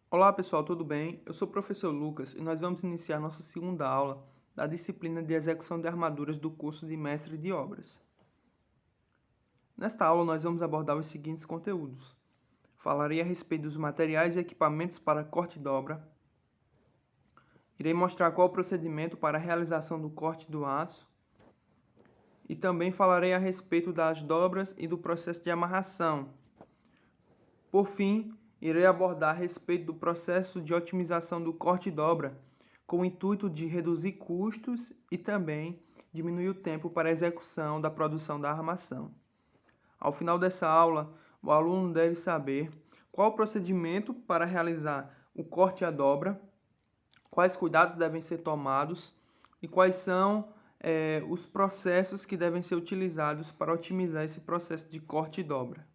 Olá pessoal, tudo bem? Eu sou o professor Lucas e nós vamos iniciar nossa segunda aula da disciplina de execução de armaduras do curso de Mestre de Obras. Nesta aula nós vamos abordar os seguintes conteúdos. Falarei a respeito dos materiais e equipamentos para corte e dobra. Irei mostrar qual o procedimento para a realização do corte do aço. E também falarei a respeito das dobras e do processo de amarração. Por fim, irei abordar a respeito do processo de otimização do corte e dobra, com o intuito de reduzir custos e também diminuir o tempo para a execução da produção da armação. Ao final dessa aula, o aluno deve saber qual o procedimento para realizar o corte e a dobra, quais cuidados devem ser tomados e quais são os processos que devem ser utilizados para otimizar esse processo de corte e dobra.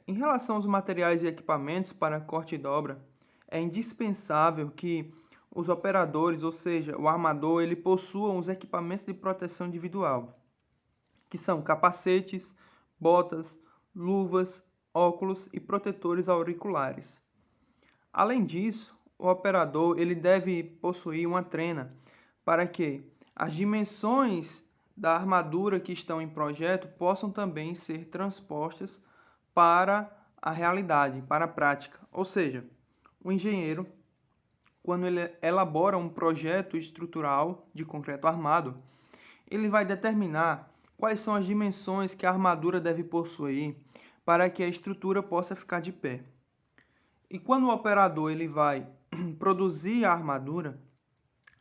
Em relação aos materiais e equipamentos para corte e dobra, é indispensável que os operadores, ou seja, o armador, ele possuam os equipamentos de proteção individual, que são capacetes, botas, luvas, óculos e protetores auriculares. Além disso, o operador ele deve possuir uma trena para que as dimensões da armadura que estão em projeto possam também ser transpostas para a realidade, para a prática. Ou seja, o engenheiro, quando ele elabora um projeto estrutural de concreto armado, ele vai determinar quais são as dimensões que a armadura deve possuir para que a estrutura possa ficar de pé. E quando o operador ele vai produzir a armadura,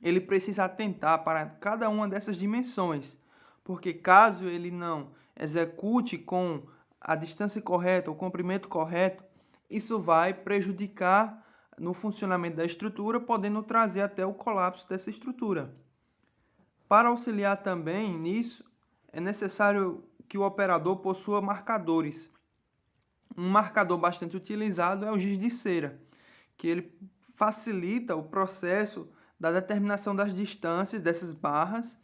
ele precisa atentar para cada uma dessas dimensões, porque caso ele não execute com a distância correta, o comprimento correto, isso vai prejudicar no funcionamento da estrutura, podendo trazer até o colapso dessa estrutura. Para auxiliar também nisso, é necessário que o operador possua marcadores. Um marcador bastante utilizado é o giz de cera, que ele facilita o processo da determinação das distâncias dessas barras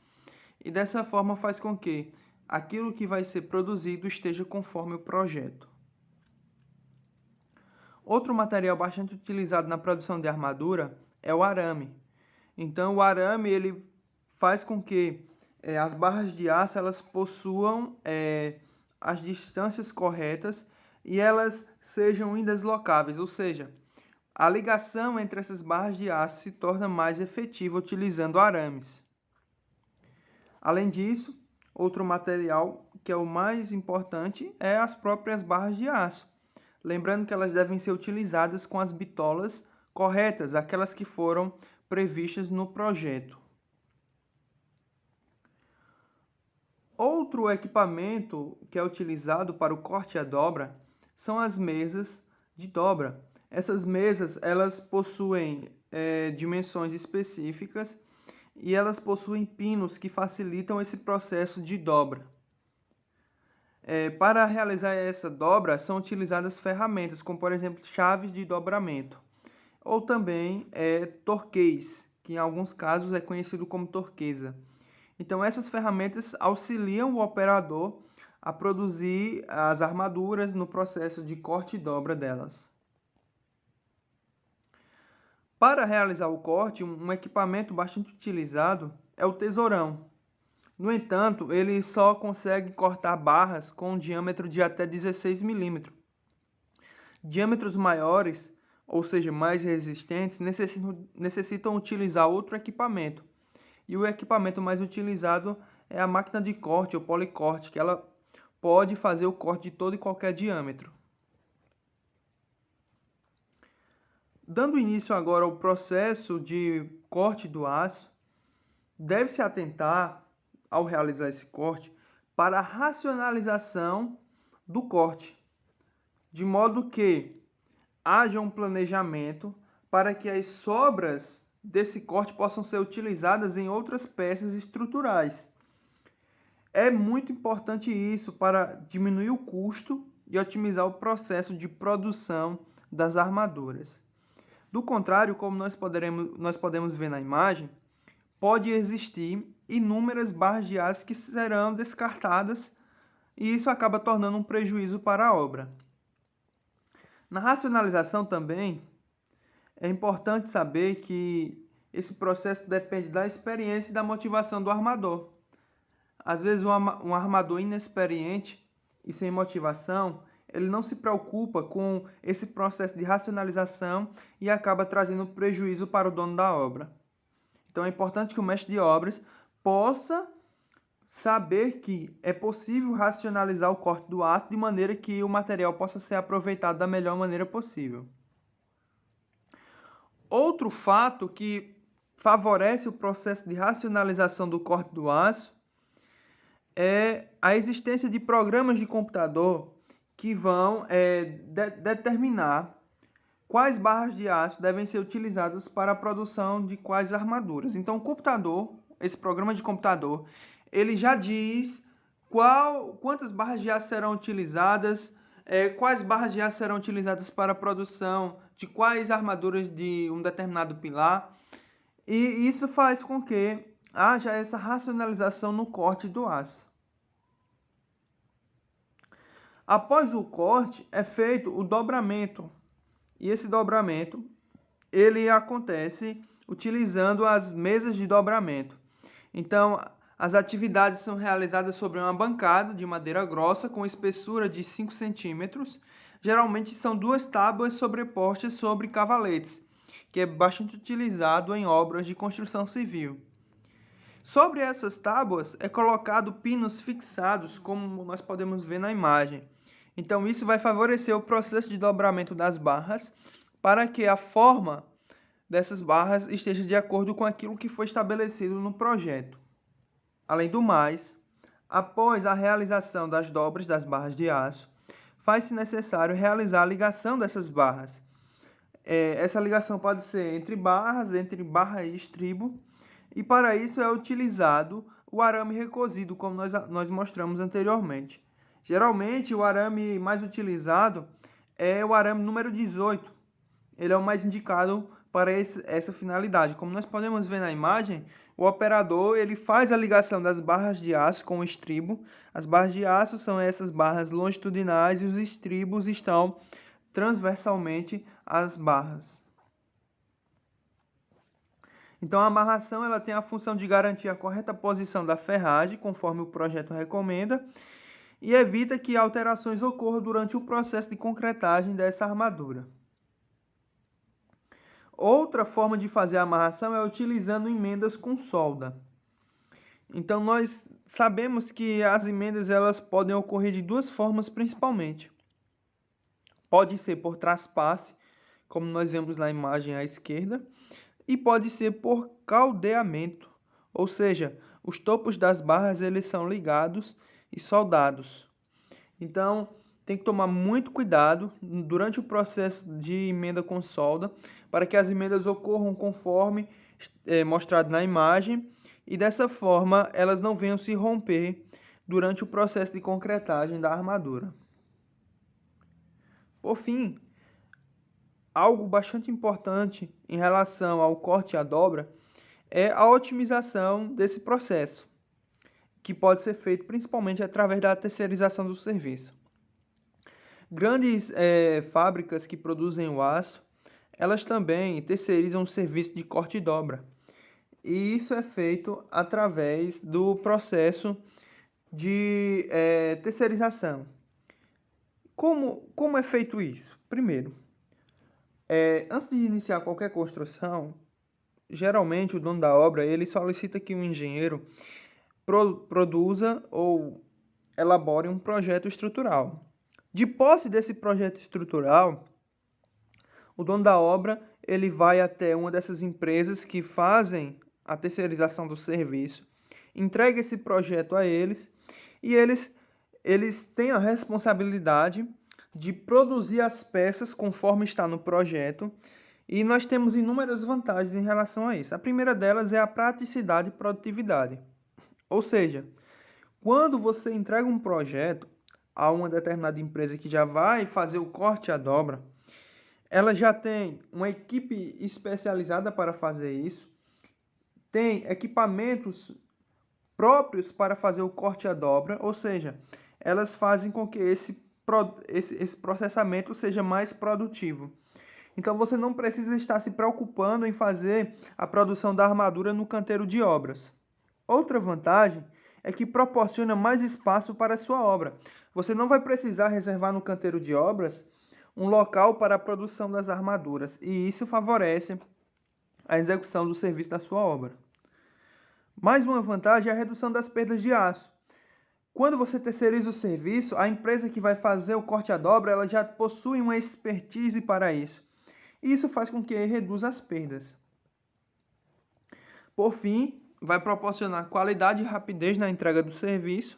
e dessa forma faz com que aquilo que vai ser produzido esteja conforme o projeto. Outro material bastante utilizado na produção de armadura é o arame. Então, o arame ele faz com que as barras de aço elas possuam as distâncias corretas e elas sejam indeslocáveis, ou seja, a ligação entre essas barras de aço se torna mais efetiva utilizando arames. Além disso, outro material que é o mais importante é as próprias barras de aço. Lembrando que elas devem ser utilizadas com as bitolas corretas, aquelas que foram previstas no projeto. Outro equipamento que é utilizado para o corte e a dobra são as mesas de dobra. Essas mesas elas possuem dimensões específicas e elas possuem pinos que facilitam esse processo de dobra. Para realizar essa dobra são utilizadas ferramentas, como por exemplo chaves de dobramento, ou também torquês, que em alguns casos é conhecido como torquesa. Então essas ferramentas auxiliam o operador a produzir as armaduras no processo de corte e dobra delas. Para realizar o corte, um equipamento bastante utilizado é o tesourão. No entanto, ele só consegue cortar barras com um diâmetro de até 16 milímetros. Diâmetros maiores, ou seja, mais resistentes, necessitam utilizar outro equipamento. E o equipamento mais utilizado é a máquina de corte ou policorte, que ela pode fazer o corte de todo e qualquer diâmetro. Dando início agora ao processo de corte do aço, deve-se atentar, ao realizar esse corte, para a racionalização do corte, de modo que haja um planejamento para que as sobras desse corte possam ser utilizadas em outras peças estruturais. É muito importante isso para diminuir o custo e otimizar o processo de produção das armaduras. Do contrário, como nós podemos ver na imagem, pode existir inúmeras barras de aço que serão descartadas e isso acaba tornando um prejuízo para a obra. Na racionalização também, é importante saber que esse processo depende da experiência e da motivação do armador. Às vezes, um armador inexperiente e sem motivação, ele não se preocupa com esse processo de racionalização e acaba trazendo prejuízo para o dono da obra. Então, é importante que o mestre de obras possa saber que é possível racionalizar o corte do aço de maneira que o material possa ser aproveitado da melhor maneira possível. Outro fato que favorece o processo de racionalização do corte do aço é a existência de programas de computador que vão determinar quais barras de aço devem ser utilizadas para a produção de quais armaduras. Então, o computador, esse programa de computador, ele já diz quantas barras de aço serão utilizadas, quais barras de aço serão utilizadas para a produção de quais armaduras de um determinado pilar. E isso faz com que haja essa racionalização no corte do aço. Após o corte, é feito o dobramento. E esse dobramento, ele acontece utilizando as mesas de dobramento. Então, as atividades são realizadas sobre uma bancada de madeira grossa com espessura de 5 centímetros. Geralmente são duas tábuas sobrepostas sobre cavaletes, que é bastante utilizado em obras de construção civil. Sobre essas tábuas é colocado pinos fixados, como nós podemos ver na imagem. Então, isso vai favorecer o processo de dobramento das barras para que a forma dessas barras esteja de acordo com aquilo que foi estabelecido no projeto. Além do mais, após a realização das dobras das barras de aço, faz-se necessário realizar a ligação dessas barras. Essa ligação pode ser entre barra e estribo, e para isso é utilizado o arame recosido, como nós mostramos anteriormente. Geralmente, o arame mais utilizado é o arame número 18. Ele é o mais indicado para essa finalidade. Como nós podemos ver na imagem, o operador ele faz a ligação das barras de aço com o estribo. As barras de aço são essas barras longitudinais e os estribos estão transversalmente às barras. Então, a amarração ela tem a função de garantir a correta posição da ferragem, conforme o projeto recomenda, e evita que alterações ocorram durante o processo de concretagem dessa armadura. Outra forma de fazer a amarração é utilizando emendas com solda. Então, nós sabemos que as emendas elas podem ocorrer de duas formas principalmente. Pode ser por traspasse, como nós vemos na imagem à esquerda, e pode ser por caldeamento, ou seja, os topos das barras eles são ligados e soldados. Então, tem que tomar muito cuidado durante o processo de emenda com solda, para que as emendas ocorram conforme mostrado na imagem, e dessa forma elas não venham se romper durante o processo de concretagem da armadura. Por fim, algo bastante importante em relação ao corte e à dobra é a otimização desse processo, que pode ser feito principalmente através da terceirização do serviço. Grandes fábricas que produzem o aço, elas também terceirizam o serviço de corte e dobra. E isso é feito através do processo de terceirização. Como é feito isso? Primeiro, antes de iniciar qualquer construção, geralmente o dono da obra ele solicita que o engenheiro produza ou elabore um projeto estrutural. De posse desse projeto estrutural, o dono da obra ele vai até uma dessas empresas que fazem a terceirização do serviço, entrega esse projeto a eles e eles têm a responsabilidade de produzir as peças conforme está no projeto, e nós temos inúmeras vantagens em relação a isso. A primeira delas é a praticidade e produtividade. Ou seja, quando você entrega um projeto a uma determinada empresa que já vai fazer o corte e a dobra, ela já tem uma equipe especializada para fazer isso, tem equipamentos próprios para fazer o corte e a dobra, ou seja, elas fazem com que esse esse processamento seja mais produtivo. Então você não precisa estar se preocupando em fazer a produção da armadura no canteiro de obras. Outra vantagem é que proporciona mais espaço para a sua obra. Você não vai precisar reservar no canteiro de obras um local para a produção das armaduras, e isso favorece a execução do serviço da sua obra. Mais uma vantagem é a redução das perdas de aço. Quando você terceiriza o serviço, a empresa que vai fazer o corte à dobra, ela já possui uma expertise para isso. E isso faz com que reduza as perdas. Por fim, vai proporcionar qualidade e rapidez na entrega do serviço,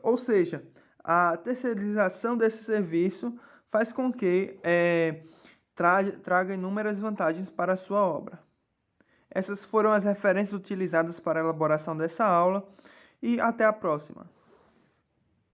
ou seja, a terceirização desse serviço faz com que traga inúmeras vantagens para a sua obra. Essas foram as referências utilizadas para a elaboração dessa aula e até a próxima.